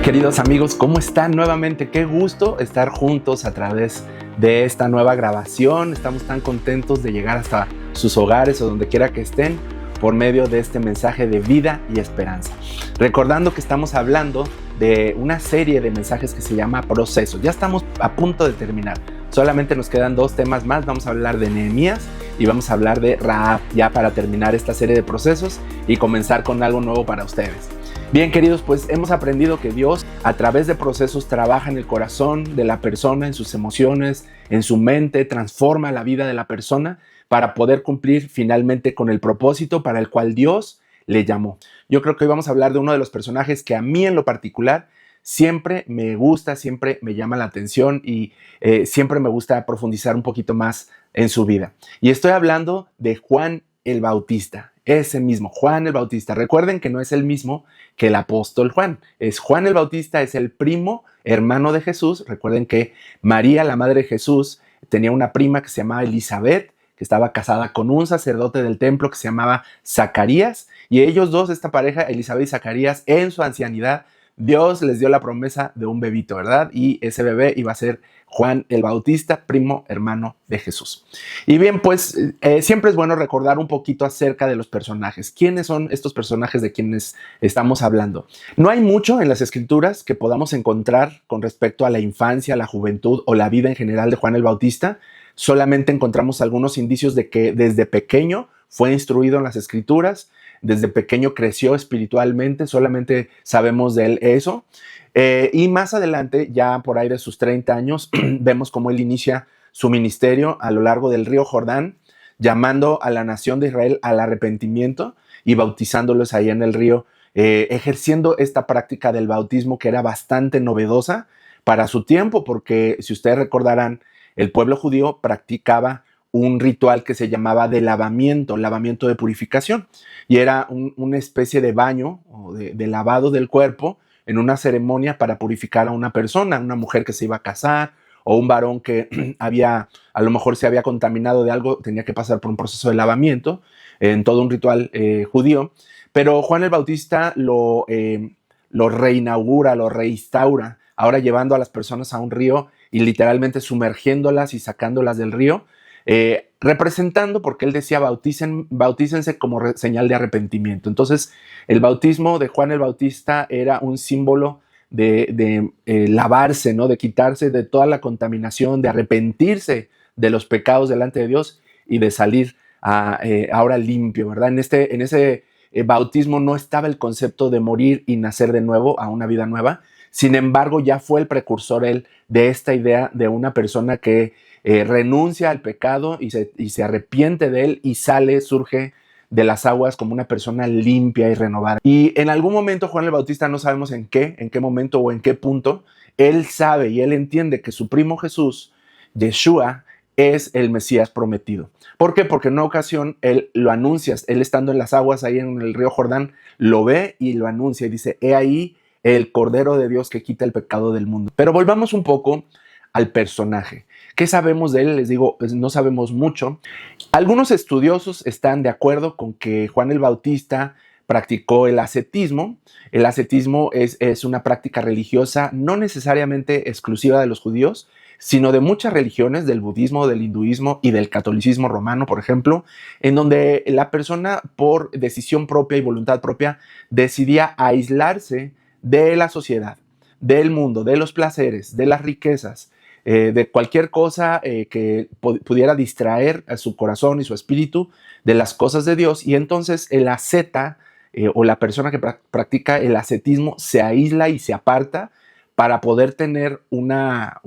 Queridos amigos, ¿cómo están nuevamente? Qué gusto estar juntos a través de esta nueva grabación. Estamos tan contentos de llegar hasta sus hogares o donde quiera que estén por medio de este mensaje de vida y esperanza. Recordando que estamos hablando de una serie de mensajes que se llama Procesos. Ya estamos a punto de terminar. Solamente nos quedan 2 temas más. Vamos a hablar de Nehemías y vamos a hablar de Rahab, ya para terminar esta serie de procesos y comenzar con algo nuevo para ustedes. Bien, queridos, pues hemos aprendido que Dios a través de procesos trabaja en el corazón de la persona, en sus emociones, en su mente, transforma la vida de la persona para poder cumplir finalmente con el propósito para el cual Dios le llamó. Yo creo que hoy vamos a hablar de uno de los personajes que a mí en lo particular siempre me gusta, siempre me llama la atención y siempre me gusta profundizar un poquito más en su vida. Y estoy hablando de Juan el Bautista, ese mismo, Juan el Bautista. Recuerden que no es el mismo que el apóstol Juan. Es Juan el Bautista, es el primo hermano de Jesús. Recuerden que María, la madre de Jesús, tenía una prima que se llamaba Elizabeth, que estaba casada con un sacerdote del templo que se llamaba Zacarías. Y ellos dos, esta pareja, Elizabeth y Zacarías, en su ancianidad, Dios les dio la promesa de un bebito, ¿verdad? Y ese bebé iba a ser Juan el Bautista, primo hermano de Jesús. Y bien, pues siempre es bueno recordar un poquito acerca de los personajes. ¿Quiénes son estos personajes de quienes estamos hablando? No hay mucho en las escrituras que podamos encontrar con respecto a la infancia, la juventud o la vida en general de Juan el Bautista. Solamente encontramos algunos indicios de que desde pequeño fue instruido en las escrituras, desde pequeño creció espiritualmente, solamente sabemos de él eso. Y más adelante, ya por ahí de sus 30 años, vemos cómo él inicia su ministerio a lo largo del río Jordán, llamando a la nación de Israel al arrepentimiento y bautizándolos ahí en el río, ejerciendo esta práctica del bautismo que era bastante novedosa para su tiempo, porque si ustedes recordarán, el pueblo judío practicaba un ritual que se llamaba de lavamiento de purificación, y era una especie de baño o de lavado del cuerpo en una ceremonia para purificar a una persona, una mujer que se iba a casar o un varón que a lo mejor se había contaminado de algo, tenía que pasar por un proceso de lavamiento en todo un ritual judío. Pero Juan el Bautista lo reinaugura, lo reinstaura, ahora llevando a las personas a un río y literalmente sumergiéndolas y sacándolas del río, representando, porque él decía bautícense como señal de arrepentimiento. Entonces el bautismo de Juan el Bautista era un símbolo de lavarse, ¿no? De quitarse de toda la contaminación, de arrepentirse de los pecados delante de Dios y de salir ahora limpio, ¿verdad? En ese bautismo no estaba el concepto de morir y nacer de nuevo a una vida nueva. Sin embargo, ya fue el precursor él de esta idea de una persona que renuncia al pecado y se arrepiente de él y surge de las aguas como una persona limpia y renovada. Y en algún momento Juan el Bautista, no sabemos en qué momento o en qué punto, él sabe y él entiende que su primo Jesús, Yeshua, es el Mesías prometido. ¿Por qué? Porque en una ocasión él lo anuncia, él estando en las aguas ahí en el río Jordán, lo ve y lo anuncia y dice: he ahí el Cordero de Dios que quita el pecado del mundo. Pero volvamos un poco al personaje. ¿Qué sabemos de él? Les digo, pues no sabemos mucho. Algunos estudiosos están de acuerdo con que Juan el Bautista practicó el ascetismo. El ascetismo es una práctica religiosa no necesariamente exclusiva de los judíos, sino de muchas religiones, del budismo, del hinduismo y del catolicismo romano, por ejemplo, en donde la persona, por decisión propia y voluntad propia, decidía aislarse de la sociedad, del mundo, de los placeres, de las riquezas, de cualquier cosa que pudiera distraer a su corazón y su espíritu de las cosas de Dios. Y entonces el asceta o la persona que practica el ascetismo se aísla y se aparta para poder tener una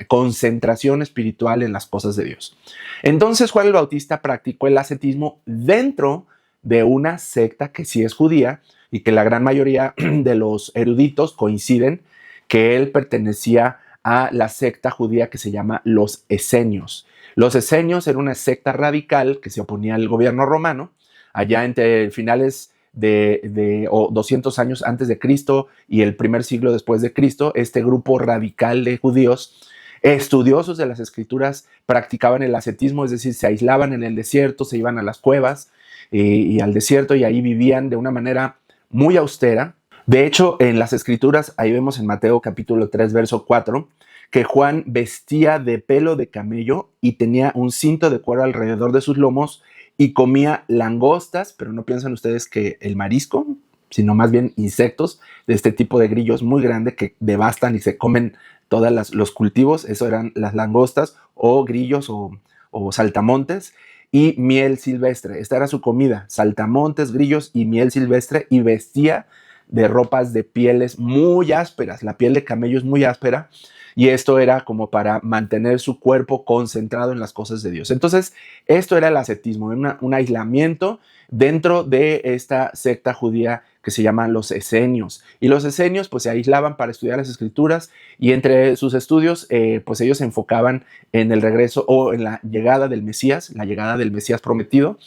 concentración espiritual en las cosas de Dios. Entonces Juan el Bautista practicó el ascetismo dentro de una secta que sí es judía y que la gran mayoría de los eruditos coinciden que él pertenecía a la secta judía que se llama los esenios. Los esenios era una secta radical que se oponía al gobierno romano, allá entre finales de 200 años antes de Cristo y el primer siglo después de Cristo. Este grupo radical de judíos, estudiosos de las escrituras, practicaban el ascetismo, es decir, se aislaban en el desierto, se iban a las cuevas y al desierto, y ahí vivían de una manera muy austera, De hecho, en las escrituras, ahí vemos en Mateo capítulo 3, verso 4, que Juan vestía de pelo de camello y tenía un cinto de cuero alrededor de sus lomos y comía langostas, pero no piensan ustedes que el marisco, sino más bien insectos de este tipo de grillos muy grande que devastan y se comen todos los cultivos. Eso eran las langostas o grillos o saltamontes, y miel silvestre. Esta era su comida: saltamontes, grillos y miel silvestre, y vestía de ropas de pieles muy ásperas. La piel de camello es muy áspera, y esto era como para mantener su cuerpo concentrado en las cosas de Dios. Entonces, esto era el ascetismo, un aislamiento dentro de esta secta judía que se llaman los esenios. Y los esenios pues se aislaban para estudiar las escrituras, y entre sus estudios pues ellos se enfocaban en el regreso o en la llegada del Mesías prometido.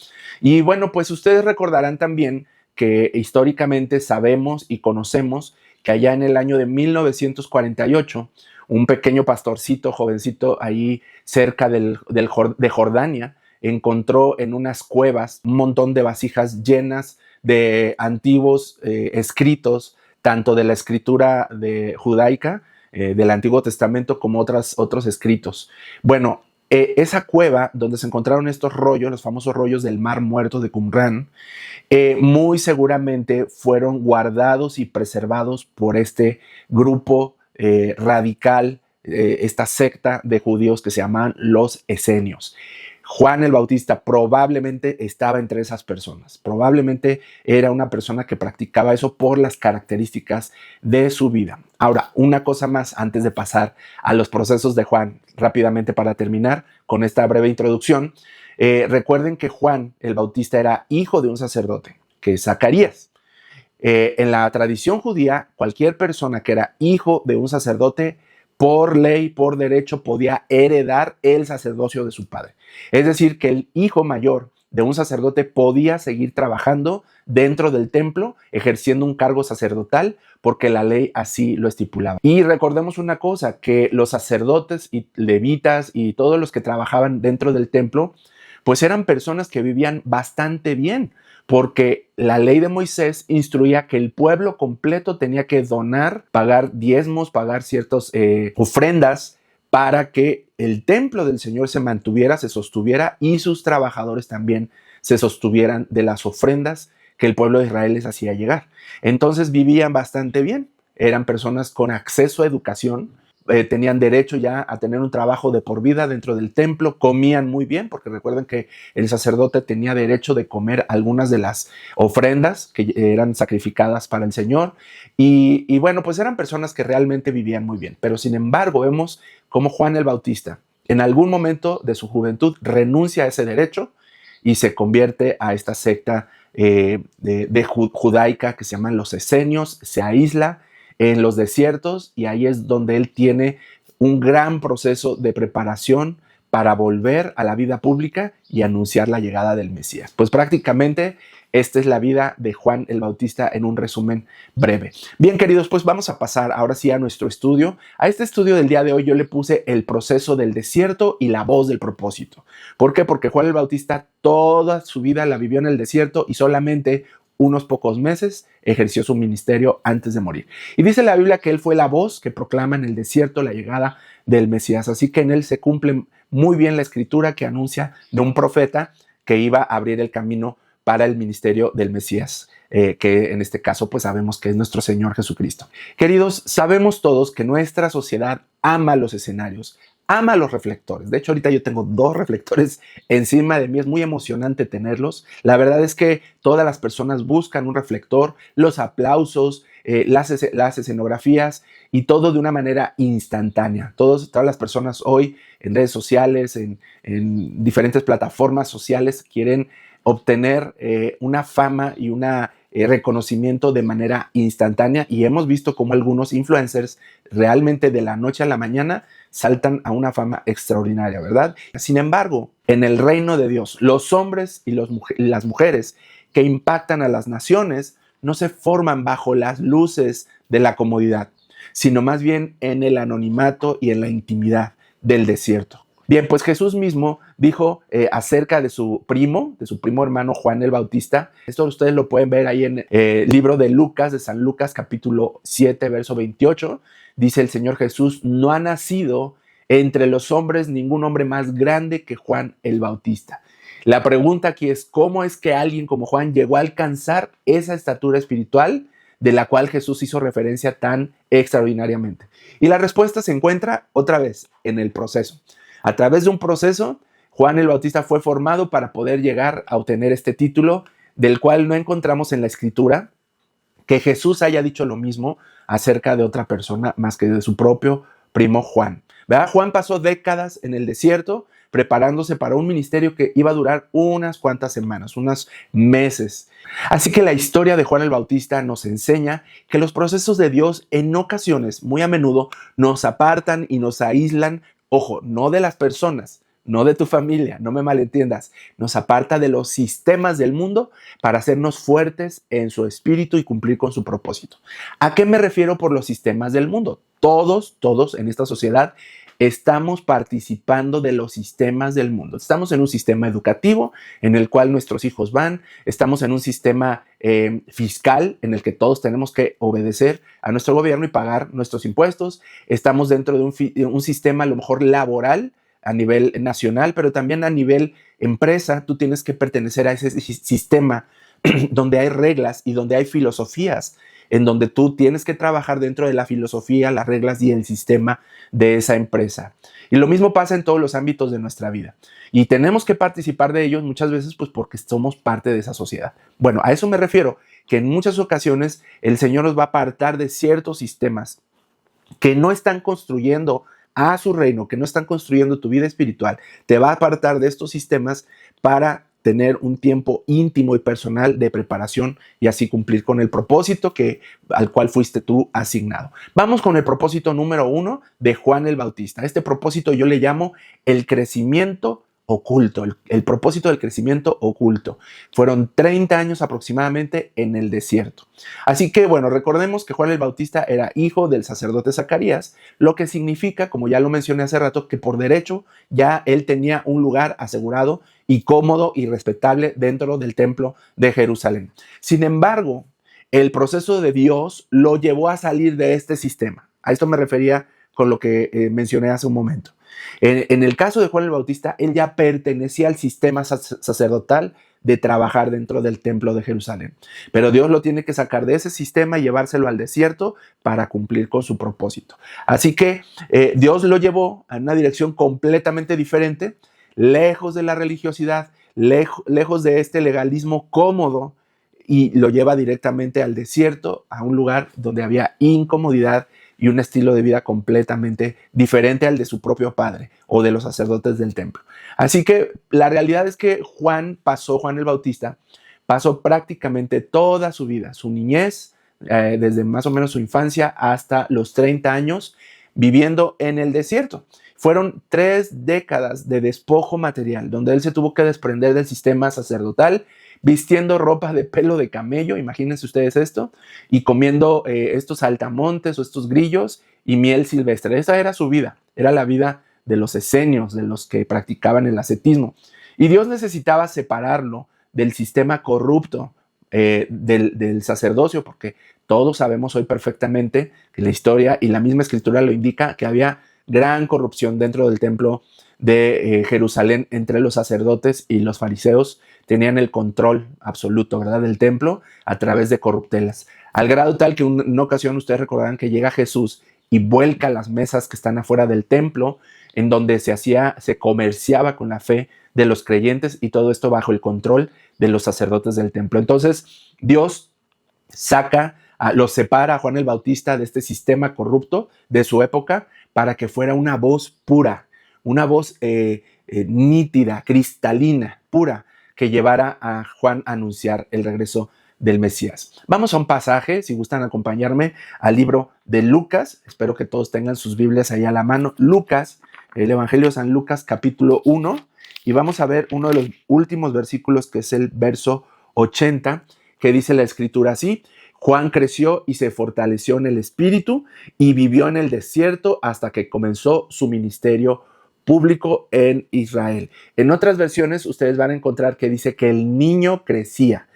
Y bueno, pues ustedes recordarán también que históricamente sabemos y conocemos que allá en el año de 1948, un pequeño pastorcito, jovencito, ahí cerca de Jordania, encontró en unas cuevas un montón de vasijas llenas de antiguos escritos, tanto de la escritura judaica, del Antiguo Testamento, como otros escritos. Bueno, esa cueva donde se encontraron estos rollos, los famosos rollos del Mar Muerto de Qumran, muy seguramente fueron guardados y preservados por este grupo radical, esta secta de judíos que se llaman los esenios. Juan el Bautista probablemente estaba entre esas personas, probablemente era una persona que practicaba eso por las características de su vida. Ahora, una cosa más antes de pasar a los procesos de Juan, rápidamente para terminar con esta breve introducción. Recuerden que Juan el Bautista era hijo de un sacerdote, que es Zacarías. En la tradición judía, cualquier persona que era hijo de un sacerdote, por ley, por derecho, podía heredar el sacerdocio de su padre. Es decir, que el hijo mayor de un sacerdote podía seguir trabajando dentro del templo, ejerciendo un cargo sacerdotal, porque la ley así lo estipulaba. Y recordemos una cosa, que los sacerdotes y levitas y todos los que trabajaban dentro del templo, pues eran personas que vivían bastante bien, porque la ley de Moisés instruía que el pueblo completo tenía que donar, pagar diezmos, pagar ciertas ofrendas para que el templo del Señor se mantuviera, se sostuviera, y sus trabajadores también se sostuvieran de las ofrendas que el pueblo de Israel les hacía llegar. Entonces vivían bastante bien, eran personas con acceso a educación, tenían derecho ya a tener un trabajo de por vida dentro del templo, comían muy bien, porque recuerden que el sacerdote tenía derecho de comer algunas de las ofrendas que eran sacrificadas para el Señor, y bueno, pues eran personas que realmente vivían muy bien. Pero sin embargo, vemos cómo Juan el Bautista en algún momento de su juventud renuncia a ese derecho y se convierte a esta secta judaica que se llaman los esenios, se aísla en los desiertos, y ahí es donde él tiene un gran proceso de preparación para volver a la vida pública y anunciar la llegada del Mesías. Pues prácticamente esta es la vida de Juan el Bautista en un resumen breve. Bien, queridos, pues vamos a pasar ahora sí a nuestro estudio. A este estudio del día de hoy yo le puse el proceso del desierto y la voz del propósito. ¿Por qué? Porque Juan el Bautista toda su vida la vivió en el desierto y solamente unos pocos meses ejerció su ministerio antes de morir. Y dice la Biblia que él fue la voz que proclama en el desierto la llegada del Mesías. Así que en él se cumple muy bien la escritura que anuncia de un profeta que iba a abrir el camino para el ministerio del Mesías, que en este caso pues sabemos que es nuestro Señor Jesucristo. Queridos, sabemos todos que nuestra sociedad ama los escenarios, ama los reflectores. De hecho, ahorita yo tengo 2 reflectores encima de mí. Es muy emocionante tenerlos. La verdad es que todas las personas buscan un reflector, los aplausos, las escenografías, y todo de una manera instantánea. Todas las personas hoy en redes sociales, en diferentes plataformas sociales, quieren obtener una fama y una reconocimiento de manera instantánea, y hemos visto cómo algunos influencers realmente de la noche a la mañana saltan a una fama extraordinaria, ¿verdad? Sin embargo, en el reino de Dios, los hombres y las mujeres que impactan a las naciones no se forman bajo las luces de la comodidad, sino más bien en el anonimato y en la intimidad del desierto. Bien, pues Jesús mismo dijo acerca de su primo hermano Juan el Bautista. Esto ustedes lo pueden ver ahí en el libro de Lucas, de San Lucas, capítulo 7, verso 28. Dice el Señor Jesús: no ha nacido entre los hombres ningún hombre más grande que Juan el Bautista. La pregunta aquí es: ¿cómo es que alguien como Juan llegó a alcanzar esa estatura espiritual de la cual Jesús hizo referencia tan extraordinariamente? Y la respuesta se encuentra otra vez en el proceso. A través de un proceso, Juan el Bautista fue formado para poder llegar a obtener este título, del cual no encontramos en la Escritura que Jesús haya dicho lo mismo acerca de otra persona más que de su propio primo Juan. ¿Verdad? Juan pasó décadas en el desierto preparándose para un ministerio que iba a durar unas cuantas semanas, unos meses. Así que la historia de Juan el Bautista nos enseña que los procesos de Dios en ocasiones, muy a menudo, nos apartan y nos aíslan. Ojo, no de las personas, no de tu familia, no me malentiendas. Nos aparta de los sistemas del mundo para hacernos fuertes en su espíritu y cumplir con su propósito. ¿A qué me refiero por los sistemas del mundo? Todos en esta sociedad estamos participando de los sistemas del mundo. Estamos en un sistema educativo en el cual nuestros hijos van. Estamos en un sistema fiscal en el que todos tenemos que obedecer a nuestro gobierno y pagar nuestros impuestos. Estamos dentro de un sistema a lo mejor laboral a nivel nacional, pero también a nivel empresa. Tú tienes que pertenecer a ese sistema donde hay reglas y donde hay filosofías, en donde tú tienes que trabajar dentro de la filosofía, las reglas y el sistema de esa empresa. Y lo mismo pasa en todos los ámbitos de nuestra vida. Y tenemos que participar de ellos muchas veces pues porque somos parte de esa sociedad. Bueno, a eso me refiero, que en muchas ocasiones el Señor nos va a apartar de ciertos sistemas que no están construyendo a su reino, que no están construyendo tu vida espiritual. Te va a apartar de estos sistemas para tener un tiempo íntimo y personal de preparación y así cumplir con el propósito al cual fuiste tú asignado. Vamos con el propósito número 1 de Juan el Bautista. Este propósito yo le llamo el crecimiento oculto, el propósito del crecimiento oculto. Fueron 30 años aproximadamente en el desierto. Así que, bueno, recordemos que Juan el Bautista era hijo del sacerdote Zacarías, lo que significa, como ya lo mencioné hace rato, que por derecho ya él tenía un lugar asegurado y cómodo y respetable dentro del templo de Jerusalén. Sin embargo, el proceso de Dios lo llevó a salir de este sistema. A esto me refería con lo que mencioné hace un momento. En el caso de Juan el Bautista, él ya pertenecía al sistema sacerdotal de trabajar dentro del templo de Jerusalén. Pero Dios lo tiene que sacar de ese sistema y llevárselo al desierto para cumplir con su propósito. Así que Dios lo llevó a una dirección completamente diferente, lejos de la religiosidad, lejos de este legalismo cómodo, y lo lleva directamente al desierto, a un lugar donde había incomodidad y un estilo de vida completamente diferente al de su propio padre o de los sacerdotes del templo. Así que la realidad es que Juan el Bautista, pasó prácticamente toda su vida, su niñez, desde más o menos su infancia hasta los 30 años, viviendo en el desierto. Fueron 3 décadas de despojo material, donde él se tuvo que desprender del sistema sacerdotal, vistiendo ropa de pelo de camello, imagínense ustedes esto, y comiendo estos saltamontes o estos grillos y miel silvestre. Esa era su vida, era la vida de los esenios, de los que practicaban el ascetismo. Y Dios necesitaba separarlo del sistema corrupto del sacerdocio, porque todos sabemos hoy perfectamente que la historia y la misma escritura lo indica, que había gran corrupción dentro del templo de Jerusalén entre los sacerdotes, y los fariseos tenían el control absoluto, ¿verdad?, del templo a través de corruptelas, al grado tal que en una ocasión ustedes recordarán que llega Jesús y vuelca las mesas que están afuera del templo, en donde se comerciaba con la fe de los creyentes, y todo esto bajo el control de los sacerdotes del templo. Entonces Dios los separa a Juan el Bautista de este sistema corrupto de su época para que fuera una voz pura, una voz nítida, cristalina, pura, que llevara a Juan a anunciar el regreso del Mesías. Vamos a un pasaje, si gustan acompañarme, al libro de Lucas. Espero que todos tengan sus Biblias ahí a la mano. Lucas, el Evangelio de San Lucas, capítulo 1, y vamos a ver uno de los últimos versículos, que es el verso 80, que dice la Escritura así: Juan creció y se fortaleció en el Espíritu y vivió en el desierto hasta que comenzó su ministerio público en Israel. En otras versiones ustedes van a encontrar que dice que el niño crecía.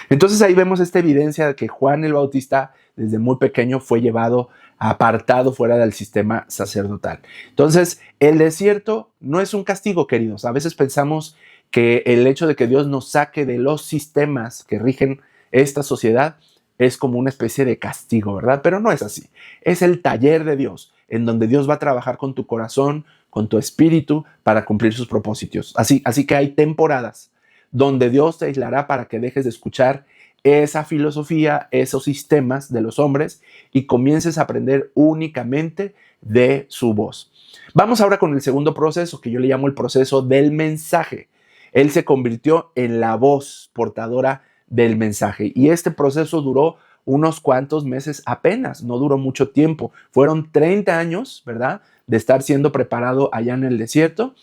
Entonces ahí vemos esta evidencia de que Juan el Bautista desde muy pequeño fue llevado apartado fuera del sistema sacerdotal. Entonces el desierto no es un castigo, queridos. A veces pensamos que el hecho de que Dios nos saque de los sistemas que rigen esta sociedad es como una especie de castigo, ¿verdad? Pero no es así. Es el taller de Dios, en donde Dios va a trabajar con tu corazón, con tu espíritu, para cumplir sus propósitos. Así que hay temporadas donde Dios te aislará para que dejes de escuchar esa filosofía, esos sistemas de los hombres y comiences a aprender únicamente de su voz. Vamos ahora con el segundo proceso, que yo le llamo el proceso del mensaje. Él se convirtió en la voz portadora del mensaje y este proceso duró unos cuantos meses apenas, no duró mucho tiempo. Fueron 30 años, ¿verdad?, de estar siendo preparado allá en el desierto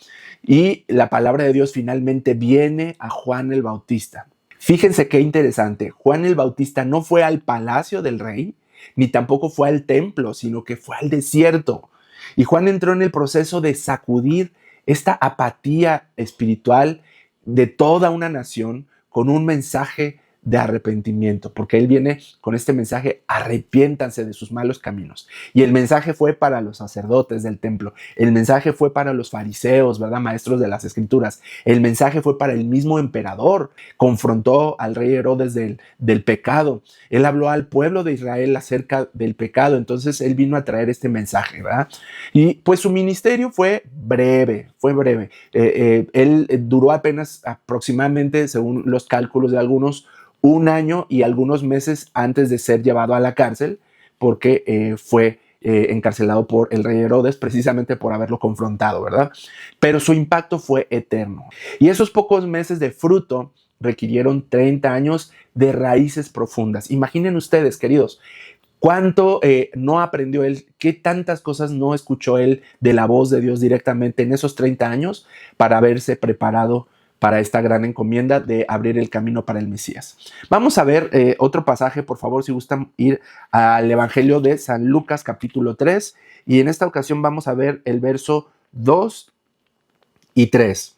y la palabra de Dios finalmente viene a Juan el Bautista. Fíjense qué interesante, Juan el Bautista no fue al palacio del rey, ni tampoco fue al templo, sino que fue al desierto. Y Juan entró en el proceso de sacudir esta apatía espiritual de toda una nación con un mensaje de arrepentimiento, porque él viene con este mensaje: arrepiéntanse de sus malos caminos. Y el mensaje fue para los sacerdotes del templo, el mensaje fue para los fariseos, ¿verdad?, maestros de las escrituras, el mensaje fue para el mismo emperador. Confrontó al rey Herodes del pecado, él habló al pueblo de Israel acerca del pecado. Entonces él vino a traer este mensaje, ¿verdad? Y pues su ministerio fue breve. Él duró apenas aproximadamente, según los cálculos de algunos, un año y algunos meses antes de ser llevado a la cárcel, porque fue encarcelado por el rey Herodes precisamente por haberlo confrontado, ¿verdad? Pero su impacto fue eterno. Y esos pocos meses de fruto requirieron 30 años de raíces profundas. Imaginen ustedes, queridos, cuánto no aprendió él, qué tantas cosas no escuchó él de la voz de Dios directamente en esos 30 años para haberse preparado para esta gran encomienda de abrir el camino para el Mesías. Vamos a ver otro pasaje, por favor, si gustan ir al Evangelio de San Lucas, capítulo 3, y en esta ocasión vamos a ver el verso 2 y 3,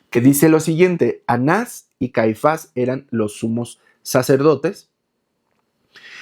que dice lo siguiente: Anás y Caifás eran los sumos sacerdotes.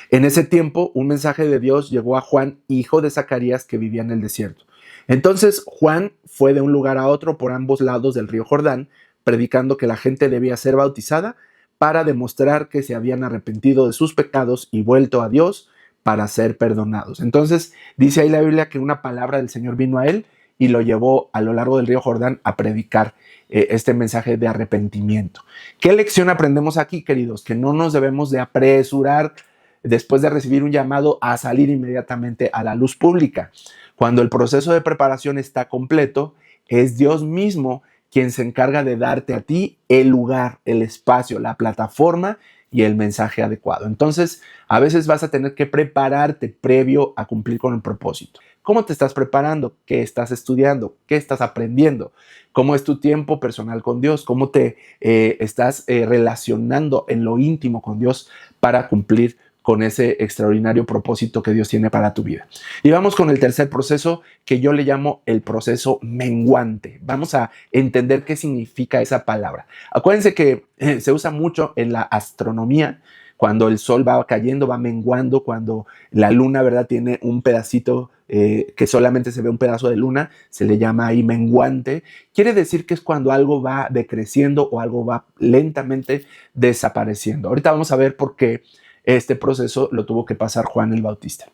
En ese tiempo, un mensaje de Dios llegó a Juan, hijo de Zacarías, que vivía en el desierto. Entonces Juan fue de un lugar a otro por ambos lados del río Jordán, predicando que la gente debía ser bautizada para demostrar que se habían arrepentido de sus pecados y vuelto a Dios para ser perdonados. Entonces dice ahí la Biblia que una palabra del Señor vino a él y lo llevó a lo largo del río Jordán a predicar este mensaje de arrepentimiento. ¿Qué lección aprendemos aquí, queridos? Que no nos debemos de apresurar después de recibir un llamado a salir inmediatamente a la luz pública. Cuando el proceso de preparación está completo, es Dios mismo quien se encarga de darte a ti el lugar, el espacio, la plataforma y el mensaje adecuado. Entonces, a veces vas a tener que prepararte previo a cumplir con el propósito. ¿Cómo te estás preparando? ¿Qué estás estudiando? ¿Qué estás aprendiendo? ¿Cómo es tu tiempo personal con Dios? ¿Cómo te estás relacionando en lo íntimo con Dios para cumplir con ese extraordinario propósito que Dios tiene para tu vida? Y vamos con el tercer proceso, que yo le llamo el proceso menguante. Vamos a entender qué significa esa palabra. Acuérdense que se usa mucho en la astronomía. Cuando el sol va cayendo, va menguando, cuando la luna, ¿verdad?, tiene un pedacito que solamente se ve un pedazo de luna, se le llama ahí menguante. Quiere decir que es cuando algo va decreciendo o algo va lentamente desapareciendo. Ahorita vamos a ver por qué este proceso lo tuvo que pasar Juan el Bautista.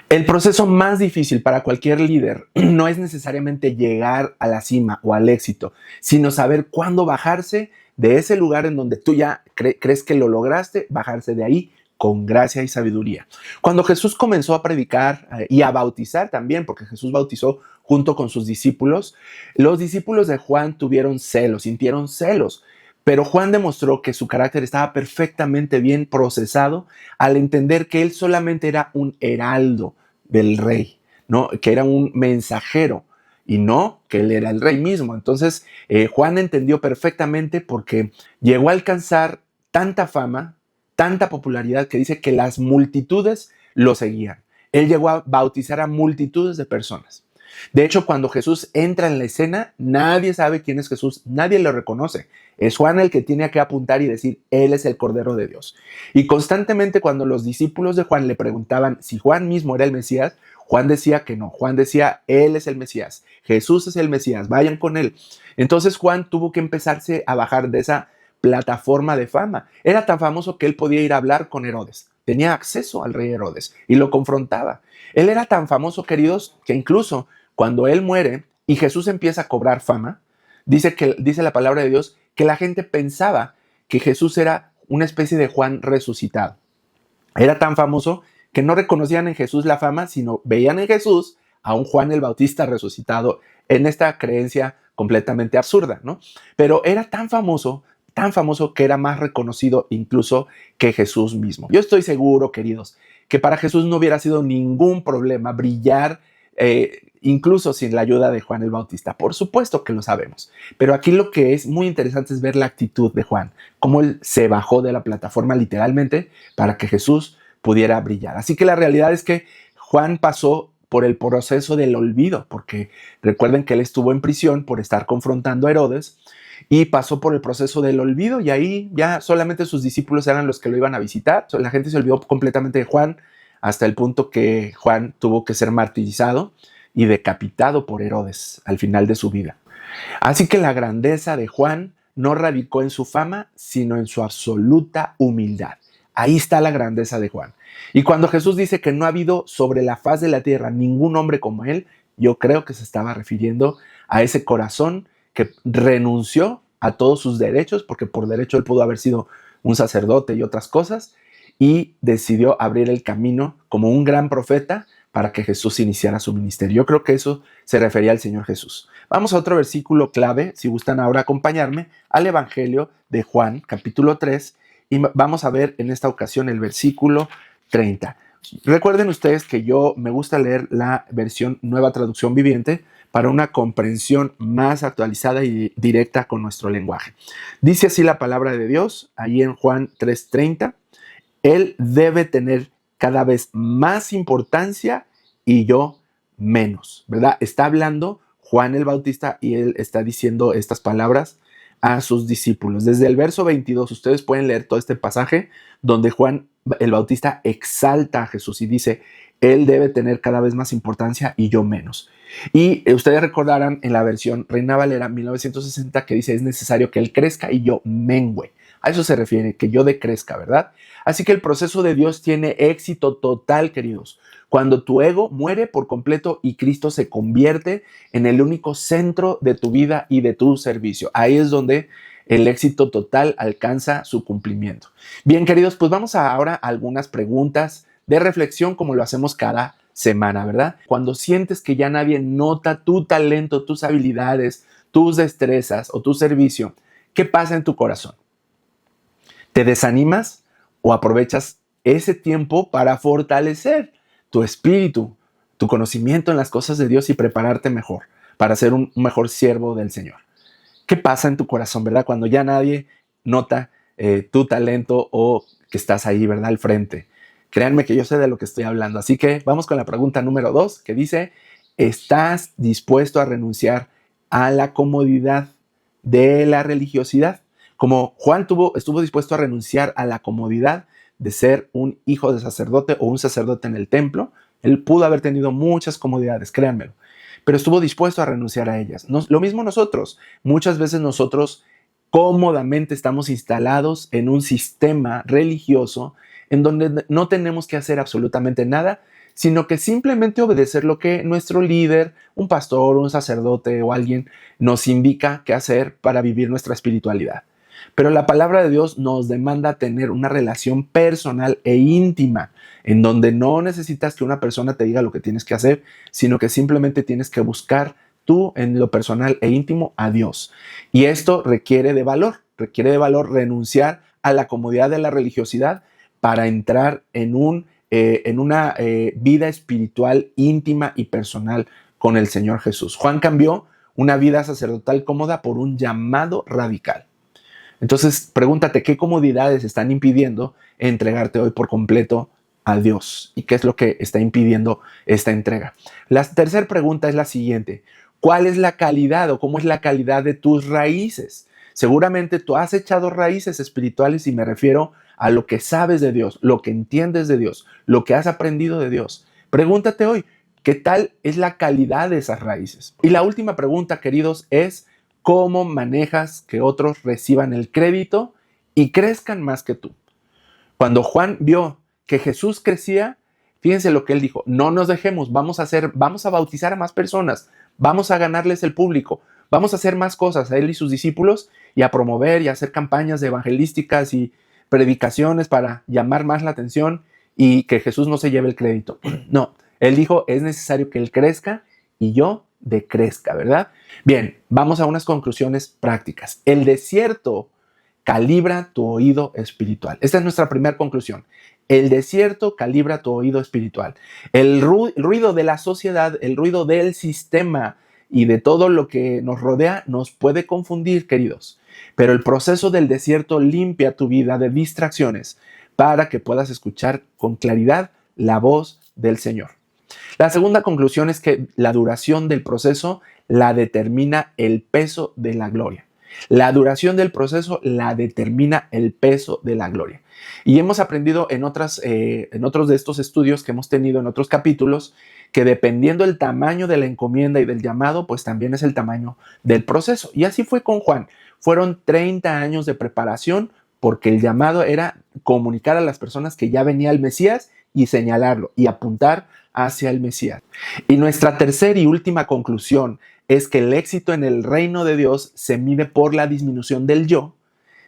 El proceso más difícil para cualquier líder no es necesariamente llegar a la cima o al éxito, sino saber cuándo bajarse de ese lugar en donde tú ya crees que lo lograste, bajarse de ahí con gracia y sabiduría. Cuando Jesús comenzó a predicar y a bautizar también, porque Jesús bautizó junto con sus discípulos, los discípulos de Juan tuvieron celos, sintieron celos. Pero Juan demostró que su carácter estaba perfectamente bien procesado al entender que él solamente era un heraldo del rey, ¿no?, que era un mensajero y no que él era el rey mismo. Entonces Juan entendió perfectamente, porque llegó a alcanzar tanta fama, tanta popularidad, que dice que las multitudes lo seguían. Él llegó a bautizar a multitudes de personas. De hecho, cuando Jesús entra en la escena, nadie sabe quién es Jesús, nadie lo reconoce. Es Juan el que tiene que apuntar y decir, Él es el Cordero de Dios. Y constantemente cuando los discípulos de Juan le preguntaban si Juan mismo era el Mesías, Juan decía que no. Juan decía, Él es el Mesías, Jesús es el Mesías, vayan con Él. Entonces Juan tuvo que empezarse a bajar de esa plataforma de fama. Era tan famoso que él podía ir a hablar con Herodes. Tenía acceso al rey Herodes y lo confrontaba. Él era tan famoso, queridos, que incluso cuando él muere y Jesús empieza a cobrar fama, dice la palabra de Dios que la gente pensaba que Jesús era una especie de Juan resucitado. Era tan famoso que no reconocían en Jesús la fama, sino veían en Jesús a un Juan el Bautista resucitado, en esta creencia completamente absurda, ¿no? Pero era tan famoso que era más reconocido incluso que Jesús mismo. Yo estoy seguro, queridos, que para Jesús no hubiera sido ningún problema brillar incluso sin la ayuda de Juan el Bautista. Por supuesto que lo sabemos. Pero aquí lo que es muy interesante es ver la actitud de Juan, cómo él se bajó de la plataforma literalmente para que Jesús pudiera brillar. Así que la realidad es que Juan pasó por el proceso del olvido, porque recuerden que él estuvo en prisión por estar confrontando a Herodes, y pasó por el proceso del olvido, y ahí ya solamente sus discípulos eran los que lo iban a visitar. La gente se olvidó completamente de Juan, hasta el punto que Juan tuvo que ser martirizado y decapitado por Herodes al final de su vida. Así que la grandeza de Juan no radicó en su fama, sino en su absoluta humildad. Ahí está la grandeza de Juan. Y cuando Jesús dice que no ha habido sobre la faz de la tierra ningún hombre como él, yo creo que se estaba refiriendo a ese corazón que renunció a todos sus derechos, porque por derecho él pudo haber sido un sacerdote y otras cosas, y decidió abrir el camino como un gran profeta para que Jesús iniciara su ministerio. Yo creo que eso se refería al Señor Jesús. Vamos a otro versículo clave, si gustan ahora acompañarme, al Evangelio de Juan, capítulo 3, y vamos a ver en esta ocasión el versículo 30. Recuerden ustedes que yo me gusta leer la versión Nueva Traducción Viviente para una comprensión más actualizada y directa con nuestro lenguaje. Dice así la palabra de Dios, ahí en Juan 3:30, Él debe tener cada vez más importancia y yo menos, ¿verdad? Está hablando Juan el Bautista y él está diciendo estas palabras a sus discípulos. Desde el verso 22, ustedes pueden leer todo este pasaje donde Juan el Bautista exalta a Jesús y dice, Él debe tener cada vez más importancia y yo menos. Y ustedes recordarán en la versión Reina Valera 1960 que dice, es necesario que Él crezca y yo mengüe. A eso se refiere, que yo decrezca, ¿verdad? Así que el proceso de Dios tiene éxito total, queridos. Cuando tu ego muere por completo y Cristo se convierte en el único centro de tu vida y de tu servicio. Ahí es donde el éxito total alcanza su cumplimiento. Bien, queridos, pues vamos ahora a algunas preguntas de reflexión como lo hacemos cada semana, ¿verdad? Cuando sientes que ya nadie nota tu talento, tus habilidades, tus destrezas o tu servicio, ¿qué pasa en tu corazón? ¿Te desanimas o aprovechas ese tiempo para fortalecer tu espíritu, tu conocimiento en las cosas de Dios y prepararte mejor para ser un mejor siervo del Señor? ¿Qué pasa en tu corazón, verdad? Cuando ya nadie nota tu talento o que estás ahí, ¿verdad? Al frente. Créanme que yo sé de lo que estoy hablando. Así que vamos con la pregunta número 2, que dice, ¿estás dispuesto a renunciar a la comodidad de la religiosidad? Como Juan estuvo dispuesto a renunciar a la comodidad de ser un hijo de sacerdote o un sacerdote en el templo, él pudo haber tenido muchas comodidades, créanmelo, pero estuvo dispuesto a renunciar a ellas. Lo mismo nosotros. Muchas veces nosotros cómodamente estamos instalados en un sistema religioso en donde no tenemos que hacer absolutamente nada, sino que simplemente obedecer lo que nuestro líder, un pastor, un sacerdote o alguien nos indica qué hacer para vivir nuestra espiritualidad. Pero la palabra de Dios nos demanda tener una relación personal e íntima, en donde no necesitas que una persona te diga lo que tienes que hacer, sino que simplemente tienes que buscar tú en lo personal e íntimo a Dios. Y esto requiere de valor renunciar a la comodidad de la religiosidad para entrar en una vida espiritual íntima y personal con el Señor Jesús. Juan cambió una vida sacerdotal cómoda por un llamado radical. Entonces, pregúntate, ¿qué comodidades están impidiendo entregarte hoy por completo a Dios y qué es lo que está impidiendo esta entrega. La tercera pregunta es la siguiente: ¿cuál es la calidad o cómo es la calidad de tus raíces? Seguramente tú has echado raíces espirituales y me refiero a lo que sabes de Dios, lo que entiendes de Dios, lo que has aprendido de Dios. Pregúntate hoy, ¿qué tal es la calidad de esas raíces? Y la última pregunta, queridos, es ¿cómo manejas que otros reciban el crédito y crezcan más que tú? Cuando Juan vio que Jesús crecía, fíjense lo que él dijo: no nos dejemos, vamos a bautizar a más personas, vamos a ganarles el público, vamos a hacer más cosas a él y sus discípulos y a promover y a hacer campañas evangelísticas y predicaciones para llamar más la atención y que Jesús no se lleve el crédito. No, él dijo: es necesario que él crezca y yo decrezca, ¿verdad? Bien, vamos a unas conclusiones prácticas. El desierto calibra tu oído espiritual. Esta es nuestra primera conclusión. El desierto calibra tu oído espiritual. El ruido de la sociedad, el ruido del sistema y de todo lo que nos rodea nos puede confundir, queridos. Pero el proceso del desierto limpia tu vida de distracciones para que puedas escuchar con claridad la voz del Señor. La segunda conclusión es que la duración del proceso la determina el peso de la gloria. La duración del proceso la determina el peso de la gloria. Y hemos aprendido en otros de estos estudios que hemos tenido en otros capítulos que dependiendo del tamaño de la encomienda y del llamado, pues también es el tamaño del proceso. Y así fue con Juan. Fueron 30 años de preparación porque el llamado era comunicar a las personas que ya venía el Mesías y señalarlo y apuntar hacia el Mesías. Y nuestra tercera y última conclusión es que el éxito en el reino de Dios se mide por la disminución del yo,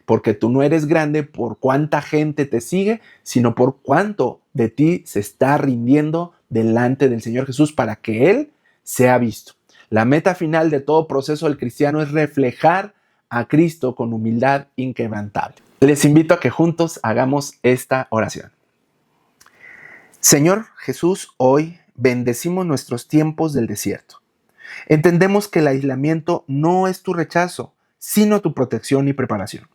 porque tú no eres grande por cuánta gente te sigue, sino por cuánto de ti se está rindiendo delante del Señor Jesús para que Él sea visto. La meta final de todo proceso del cristiano es reflejar a Cristo con humildad inquebrantable. Les invito a que juntos hagamos esta oración. Señor Jesús, hoy bendecimos nuestros tiempos del desierto. Entendemos que el aislamiento no es tu rechazo, sino tu protección y preparación.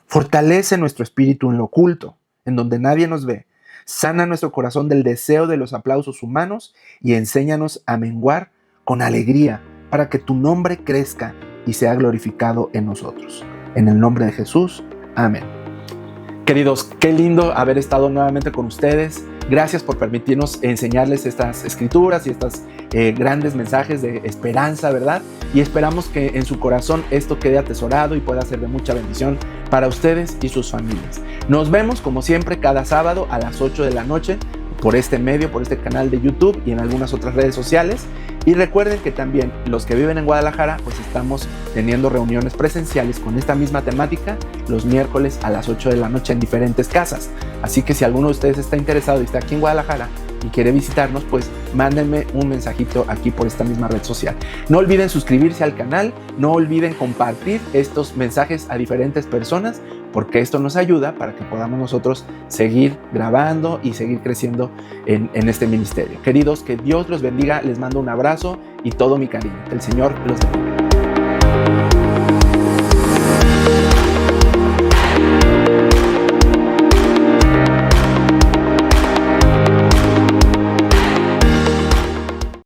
Fortalece nuestro espíritu en lo oculto, en donde nadie nos ve. Sana nuestro corazón del deseo de los aplausos humanos y enséñanos a menguar con alegría para que tu nombre crezca y sea glorificado en nosotros. En el nombre de Jesús, amén. Queridos, qué lindo haber estado nuevamente con ustedes. Gracias por permitirnos enseñarles estas escrituras y estos grandes mensajes de esperanza, ¿verdad? Y esperamos que en su corazón esto quede atesorado y pueda ser de mucha bendición para ustedes y sus familias. Nos vemos como siempre cada sábado a las 8 de la noche por este medio, por este canal de YouTube y en algunas otras redes sociales. Y recuerden que también los que viven en Guadalajara, pues estamos teniendo reuniones presenciales con esta misma temática los miércoles a las 8 de la noche en diferentes casas. Así que si alguno de ustedes está interesado y está aquí en Guadalajara y quiere visitarnos, pues mándenme un mensajito aquí por esta misma red social. No olviden suscribirse al canal, no olviden compartir estos mensajes a diferentes personas, porque esto nos ayuda para que podamos nosotros seguir grabando y seguir creciendo en este ministerio. Queridos, que Dios los bendiga, les mando un abrazo y todo mi cariño. El Señor los bendiga.